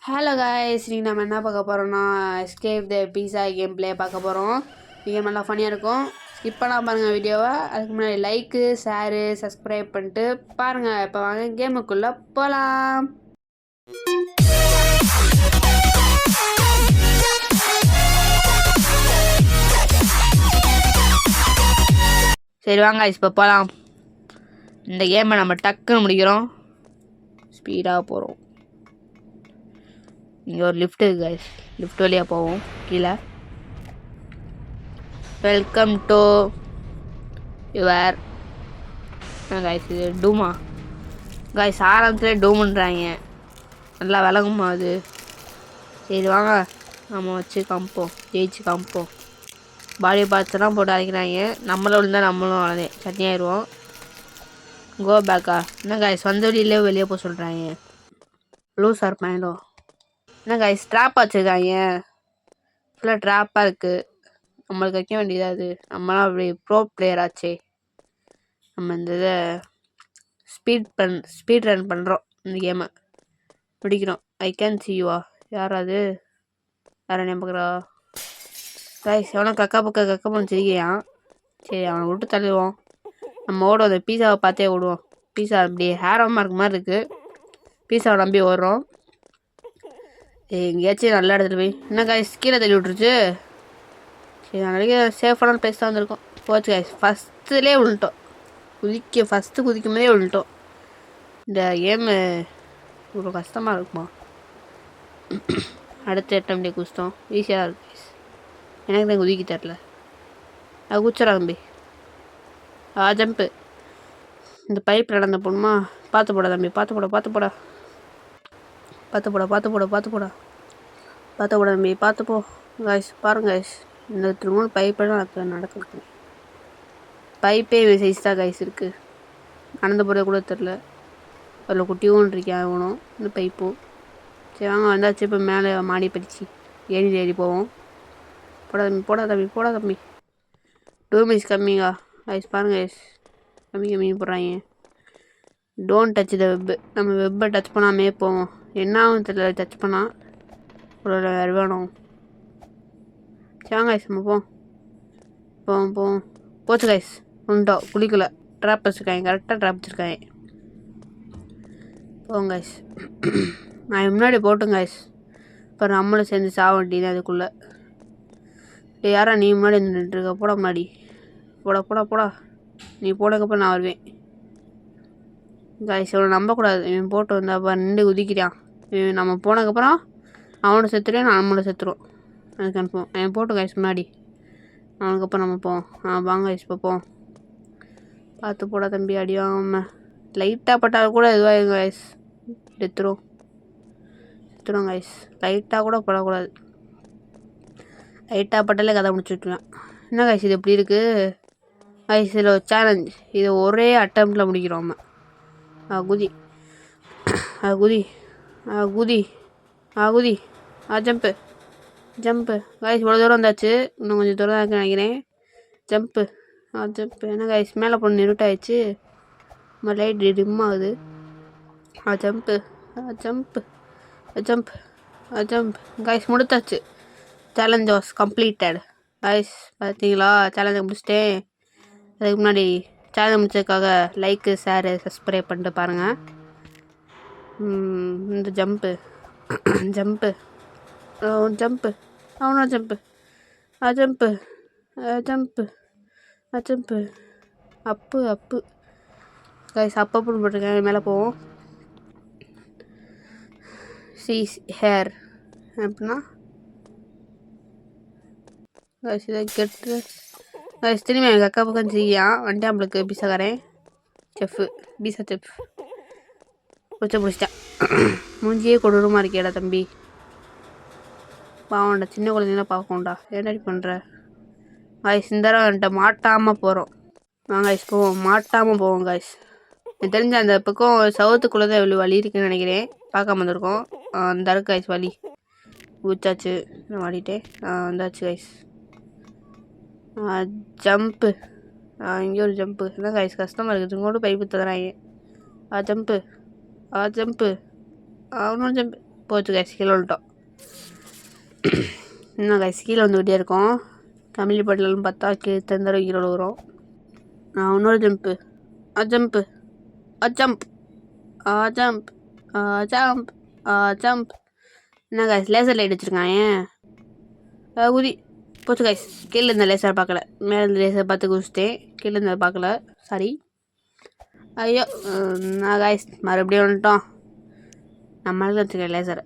Hello guys, நீங்கள் நம்ம என்ன பார்க்க போகிறோம்னா escape the pizza game play பார்க்க போகிறோம். கேம் நல்லா ஃபனியாக இருக்கும். ஸ்கிப் பண்ணால் பாருங்கள் வீடியோவை. அதுக்கு முன்னாடி லைக்கு, ஷேரு, சப்ஸ்கிரைப் பண்ணிட்டு பாருங்கள். இப்போ வாங்க கேமுக்குள்ளே போகலாம். சரி வாங்க இப்போ போகலாம். இந்த கேமை நம்ம டக்குன்னு முடிக்கிறோம். ஸ்பீடாக போகிறோம். இங்கே ஒரு லிஃப்ட் இருக்குது கைஸ். லிஃப்ட் வழியாக போவோம் கீழே. Welcome to your guys. இது டூமா கைஸ். ஆரம்பத்தில் டூமுன்றாங்க. நல்லா விளங்குமா அது? சரி வாங்க நம்ம வச்சு காமிப்போம், ஜெயிச்சு காமிப்போம். பாடி பார்ட்ஸ்லாம் போட்டு அரைக்கிறாங்க. நம்மளும் விழுந்தால் நம்மளும் வளர்ந்தே சட்னியாயிடுவோம். கோ பேக்கா? என்ன கைஸ், வந்த வழியிலே வெளியே போக சொல்கிறாங்க. லூசார் பயணோ. என்ன கைஸ், ட்ராப் வச்சுருக்காங்க. ஃபுல்லாக ட்ராப்பாக இருக்குது. நம்மளுக்கு வைக்க வேண்டியதா அது? நம்மளாம் அப்படி ப்ரோ பிளேயர் ஆச்சே. நம்ம இந்த இதை ஸ்பீட் ரன் பண்ணுறோம். இந்த கேமை பிடிக்கிறோம். ஐ கேன் சி யூவா? யாராவது யாரை பார்க்குறா? கைஸ் எவனோ கக்கா பண்ண சிரிக்கிறான். சரி அவனை விட்டு தள்ளுவோம். நம்ம ஓடுவோம். அந்த பீஸாவை பார்த்தே ஓடுவோம். பீஸா அப்படி ஹேரமாக இருக்க மாதிரி இருக்குது. பீஸாவை நம்பி ஓடுறோம். எங்கேயாச்சும் நல்ல இடத்துல போய் என்ன கைஸ் கீழே தள்ளி விட்ருச்சு. சரி நாளைக்கு சேஃபான பிளேஸ் தான் வந்திருக்கோம். போச்சு கைஸ், ஃபஸ்ட்டுலேயே விழுந்துட்டோம். ஃபஸ்ட்டு குதிக்கும் போதே விழுந்துட்டோம். இந்த கேமு இவ்வளோ கஷ்டமாக இருக்குமா? அடுத்த அட்டம்ப்டே குதிச்சிட்டோம். ஈஸியாக தான் இருக்கு கைஸ். எனக்கு தான் குதிக்க தரல. அது குதிச்சரா தம்பி. ஜம்ப்பு. இந்த பைப் நடந்த போகணுமா? பார்த்து போட தம்பி, பார்த்து போட பார்த்து போட பார்த்து போட பார்த்து போட பார்த்து போட பார்த்து போட தம்பி, பார்த்து போ கைஸ். பாருங்க கைஸ், இந்த திரும்ப பைப்பெல்லாம் நடக்குது. பைப்பே சைஸ் தான் கைஸ் இருக்குது. நடந்து போகிறத கூட தெரில. அதில் குட்டியும் இருக்கேன் ஆகணும் இந்த பைப்பும். சரி வாங்க வந்தாச்சு. இப்போ மேலே மாடி படிச்சு ஏறி போவோம். போடா தம்பி. 2 மினிட்ஸ் கம்மிங்கா கைஸ். பாருங்க கைஸ், கம்மி போடுறாங்க. டோன்ட் டச் த வெப்பு. நம்ம வெப்பை டச் பண்ணாமே போவோம். என்ன ஆகும் தெரியல டச் பண்ணால். வேறு வேணும். சரி வாங்க கைஸ், நம்ம போவோம். போச்சு கைஸ், உண்டோ குளிக்கல. ட்ராப் வச்சுருக்காங்க, கரெக்டாக ட்ராப் வச்சுருக்காங்க. போங்க கைஸ். நான் முன்னாடி போட்டேன் கைஸ். இப்போ நம்மளும் சேர்ந்து சாக வேண்டியது அதுக்குள்ளே. யாரா நீ முன்னாடி நின்றுட்டுருக்க? போட முன்னாடி. போடா. நீ போடக்கப்போ நான் வருவேன் கைஸ். இவனை நம்பக்கூடாது. இவன் போட்டு வந்தாப்பா நின்று குதிக்கிறான். நம்ம போனதுக்கப்புறம் அவனை செத்துருவேன், நம்மளும் செத்துருவோம். அதுக்கு அனுப்புவோம். அவன் போட்டு கைஸ் முன்னாடி. அவனுக்கப்புறம் நம்ம போவோம். வாங்க கைஸ் இப்போ போவோம். பார்த்து போட தம்பி, அடி வாங்காம. லைட்டாக பட்டாலும் கூட இதுவாக கைஸ் செத்துரும் கைஸ். லைட்டாக கூட படக்கூடாது. லைட்டாக பட்டாலே கதை முடிச்சுட்டுருவேன். என்ன கைஸ் இது எப்படி இருக்குது கைஸ்? இதில் ஒரு சேலஞ்ச். இதை ஒரே அட்டம்ப்டில் முடிக்கிறோம் நம்ம. குதி. Jump guys. இவ்வளோ தூரம் வந்தாச்சு. இன்னும் கொஞ்சம் தூரம் தான் இருக்குன்னு நினைக்கிறேன். ஜம்ப்பு. என்ன கைஸ், மேலே போன இருட்டாயிடுச்சு. நம்ம லைட் டிம் ஆகுது. Jump guys. முடித்தாச்சு. Challenge was completed guys. பார்த்தீங்களா, சேலஞ்சை முடிச்சிட்டேன். அதுக்கு முன்னாடி சேலஞ்ச் முடிச்சதுக்காக லைக்கு, ஷேரு, சப்ஸ்கிரைப் பண்ணிட்டு பாருங்கள். இந்த ஜம்ப்பு அப்பு கைஸ். அப்புன்னு போட்டிருக்கேன். மேலே போவோம். சீஸ் ஹேர் அப்படின்னா கைஸ் இதை கெட்டு கைஸ். திரும்பி எனக்கு அக்கா பக்கம் செய்யான் வந்துட்டு நம்மளுக்கு பீஸாக்காரன் பீஸா செஃப் பிடிச்சிட்டான். மூஞ்சியே கொடூரமாக இருக்கேடா தம்பி. பாவண்டா, சின்ன குழந்தைங்களாம் பார்க்கணும்டா. என்னடி பண்ணுற கைஸ்? இந்த தடவை என்கிட்ட மாட்டாமல் போகிறோம். வாங்க கைஸ் போவோம். மாட்டாமல் போவோம் கைஸ். எனக்கு தெரிஞ்ச அந்த பக்கம் சவுத்துக்குள்ளே தான் எவ்வளோ வலி இருக்குன்னு நினைக்கிறேன். பார்க்காம வந்திருக்கோம். அந்த இருக்கு கைஸ் வலி. ஊச்சாச்சு, நான் வாடிட்டேன். வந்தாச்சு கைஸ். ஜம்ப்பு. இங்கே ஒரு ஜம்ப்பு. என்ன கைஸ் கஷ்டமாக இருக்குது. இங்கோடு பைப்பு தராங்க. ஜம்ப்பு. இன்னொரு ஜம்ப்பு. போச்சு கைஸ் கீழே வந்துட்டோம். இன்னும் கைஸ் கீழே வந்துக்கிட்டே இருக்கோம். கமிலி பட்டலன்னு பார்த்தா தந்தர கீழே விழுகிறோம். இன்னொரு jump. Jump jump jump jump jump. என்ன கைஸ் லேசர் லைட் வச்சுருக்கான். குதி. போச்சு கைஸ் கீழே இருந்த லேசர் பார்க்கல, மேலே இருந்த லேசர் பார்த்து குதிச்சிட்டேன். கீழே இருந்த பார்க்கல, சாரி. ஐயோ நான் கைஸ் மறுபடியும் வந்துட்டோம். நம்மளுக்கு வச்சுருக்கேன் லேசரை.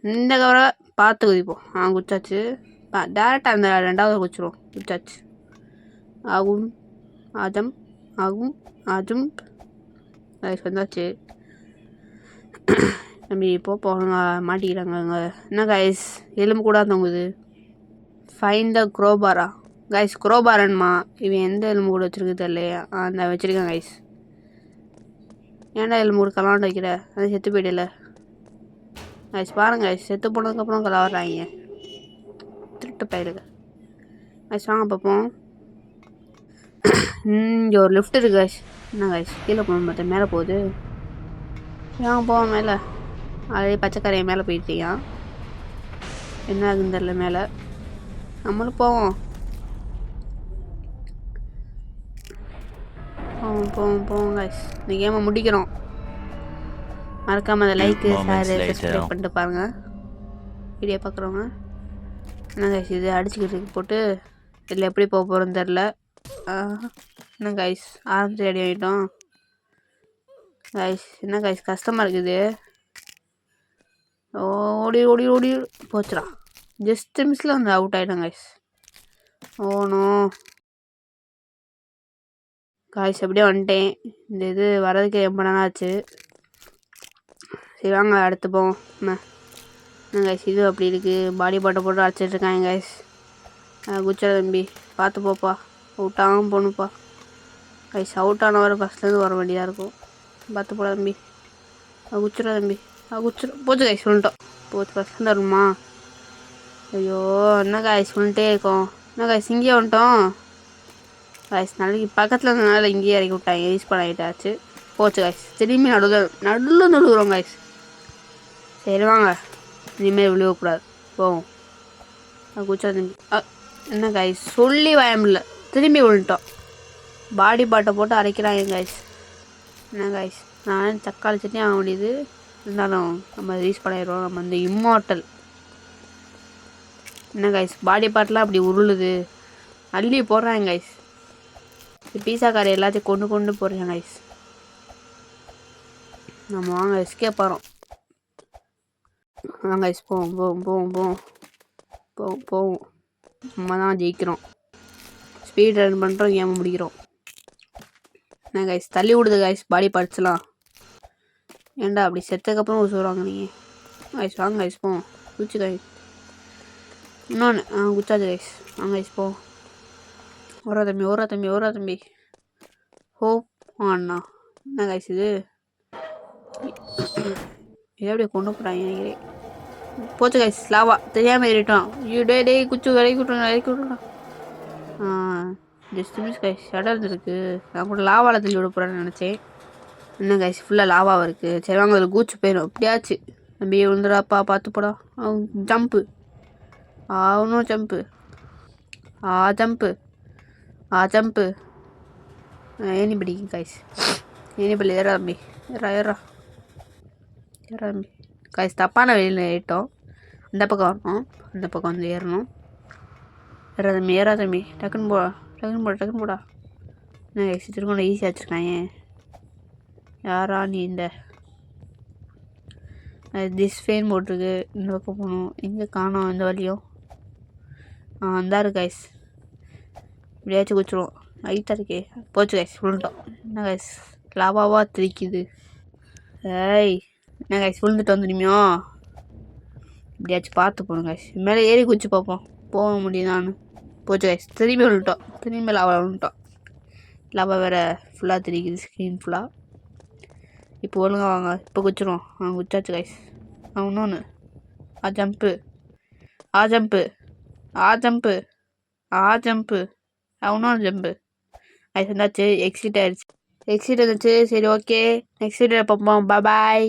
இந்த கவரை பார்த்து குதிப்போம். குச்சாச்சு. டேரெக்டாக அந்த 2வது குச்சிருவோம். குச்சாச்சு. ஆகும் ஆஜம் ஆகும் ஆஜம் கைஸ் வந்தாச்சு. நம்ம இப்போ போங்க மாட்டிக்கிறாங்க அங்கே. என்ன கைஸ் எலும்பு கூட தொங்குது. Find the குரோபாரா guys. குரோபாரன்மா இவன் எந்த எலும்பு கூட வச்சுருக்கு தெரியலையா? அந்த வச்சுருக்கேன் கைஸ். ஏன்டா எலும்பு கூட கலாண்டு வைக்கிற? அது செத்து போயிடல கைஸ். பாருங்க கைஸ் செத்து போனதுக்கப்புறம் கலாடுறாங்க திருட்டு பயிருக்கு கைஸ். வாங்க பார்ப்போம். இங்கே ஒரு லிஃப்ட் இருக்கு கைஸ். என்ன கைஸ் கீழே போகணும் பார்த்தா மேலே போகுது. ஏன் போவோம் மேலே? அதே பச்சைக்கரையை மேலே போயிட்டியா? என்ன ஆகுன்னு தெரில மேலே. நம்மளும் போவோம் போவோம் போவோம் போவோம் கைஸ். இந்த கேமை முடிக்கிறோம். மறக்காமல் அந்த லைக்கு சப்ஸ்கிரைப் பண்ணிட்டு பாருங்கள் வீடியோ பார்க்குறவங்க. என்ன கைஸ் இது அடிச்சுக்கிட்டு போட்டு இதில் எப்படி போக போகிறோன்னு தெரில. என்ன கைஸ் ஆரம்பிச்சு ரெடி ஆகிட்டோம் கைஸ். என்ன கைஸ் கஷ்டமாக இருக்குது. ஓடி ஓடி ஓடி போச்சுடா. ஜஸ்ட் மிஸ்ஸில் வந்து அவுட் ஆகிட்டோம் கைஸ். ஓணும் கைஸ் அப்படியே வந்துட்டேன். இந்த இது வர்றதுக்கு ரொம்ப நாள் ஆச்சு. சரி வாங்க அடுத்து போவோம். என்ன கைஸ் இது அப்படி இருக்குது. பாடி பாட்டை போட்டு அடிச்சிட்ருக்காங்க கைஸ். குச்சா தம்பி பார்த்து போப்பா, அவுட்டாகவும் போகணுப்பா கைஸ். அவுட் ஆனவரை ஃபஸ்ட்லேருந்து வர வேண்டியதாக இருக்கும். பார்த்து போடா தம்பி. குச்சிடா தம்பி. குச்சிட போச்சு கைஸ் சொல்லிட்டோம். போச்சு ஃபஸ்ட்லேருந்து வருமா? ஐயோ என்ன கைஸ் சொல்லிட்டே இருக்கோம். என்ன கைஸ் இங்கேயே வந்துட்டோம் கைஸ். நாளைக்கு பக்கத்தில் இருந்தனால இங்கேயே இறக்கி விட்டாங்க. ரீஸ்பான் ஆகிட்டாச்சு. போச்சு கைஸ். திரும்பி நடுவில் நடுவுறோம் கைஸ். சரி வாங்க இனிமேல் விழுவக்கூடாது போவோம். குச்சா தம்பி. என்ன கைஸ் சொல்லி பயமில்லை திரும்பி விழுட்டோம். பாடி பாட்டை போட்டு அரைக்கிறாங்க கைஸ். என்ன கைஸ் நான் தக்காளி சட்னி ஆக வேண்டியது. இருந்தாலும் நம்ம ரீஸ் பண்ணிடுவோம். நம்ம இந்த இம்மார்ட்டல். என்ன கைஸ் பாடி பார்ட்லாம் அப்படி உருளுது. அள்ளி போடுறாங்க கைஸ். பீஸா காரை எல்லாத்தையும் கொண்டு கொண்டு போடுறாங்க கைஸ். நம்ம வாங்க எஸ்கேப் ஆகிறோம். வாங்க கைஸ் போவோம் போவோம் போவோம் போவோம் போவோம் போவோம். நம்ம தான் ஜெயிக்கிறோம். ஸ்பீட் ரன் பண்ணுறோம். கேம் முடிக்கிறோம். என்ன கைஸ் தள்ளி விடுது கைஸ் பாடி பார்ட்ஸ்லாம். ஏன்டா அப்படி செத்ததுக்கப்புறம் சொல்கிறாங்க நீங்கள் கைஸ். வாங்க கைஸ் போவோம். குச்சி கைஸ் இன்னொன்று குச்சாச்சு கைஸ். வாங்க கைஸ் போவோம். ஓரா தம்பி ஓரா தம்பி ஓரா தம்பி. ஹோப் அண்ணா. என்ன கைஸ் இது அப்படியே கொண்டு போகிறாங்க நினைக்கிறேன். போச்சு கைஸ் லாவா தெரியாமல் ஏறிட்டோம். டே குச்சி விலைக்கு விட்டுறோம். ஜஸ்ட் மிஸ் கைஸ் இடம் இருந்துருக்கு. நான் கூட லாவாவில் தள்ளி விட போகிறேன்னு நினச்சேன். என்ன கைஸ் ஃபுல்லாக லாவாக இருக்குது. சரி வாங்க அதில் கூச்சு போயிடும். எப்படியாச்சு நம்பி விழுந்துடாப்பா பார்த்து போடா. ஜம்ப்பு இன்னும் ஜம்ப்பு ஜம்ப்பு ஜம்ப்பு. ஏனி பிடிக்கும் கைஸ். ஏனி பள்ளி ஏறா தம்பி. ஏறா தம்பி கைஸ். தப்பான வெளியில் ஏறிட்டோம். அந்த பக்கம் வரணும். அந்த பக்கம் வந்து ஏறணும். ஏறா தம்பி டக்குன்னு போடா. என்ன கைஸ் திரும்ப ஈஸியாக வச்சுருக்காங்க. யாரா நீ? இந்த திஸ் ஃபேன் போட்டிருக்கு. இந்த பக்கம் போகணும். எங்கே காணோம் இந்த வழியும். அந்த இருக்கு கைஸ். இப்படியாச்சும் குச்சிருவோம். ஹைட்டாக இருக்கே. போச்சு கைஸ் விழுந்துட்டோம். என்ன கைஸ் லாவாவா திரிக்குது. என்ன கைஸ் விழுந்துட்டு வந்துடுமியோ. இப்படியாச்சும் பார்த்து போகணும் கைஸ். மேலே ஏறி குச்சி பார்ப்போம் போக முடியுதான்னு. போச்சு கைஸ் திரும்பி விழுந்துட்டோம். திரும்பி லாவா விழுந்துட்டோம். லாவா வேறு ஃபுல்லாக திரிக்குது ஸ்க்ரீன் ஃபுல்லாக. இப்போ ஒழுங்கா வாங்க. இப்போ குச்சிருவோம். குச்சாச்சு கைஸ். இன்னொன்று ஜம்ப்பு ஜம்ப்பு ஜம்ப்பு ஜம்ப்பு. இன்னொன்று ஜம்ப்பு கைஸ். வந்தாச்சு. எக்ஸிட் ஆகிடுச்சு. எக்ஸிட் வந்துச்சு. சரி ஓகே நெக்ஸ்ட் வீடியோவில் பார்ப்போம். பாய்.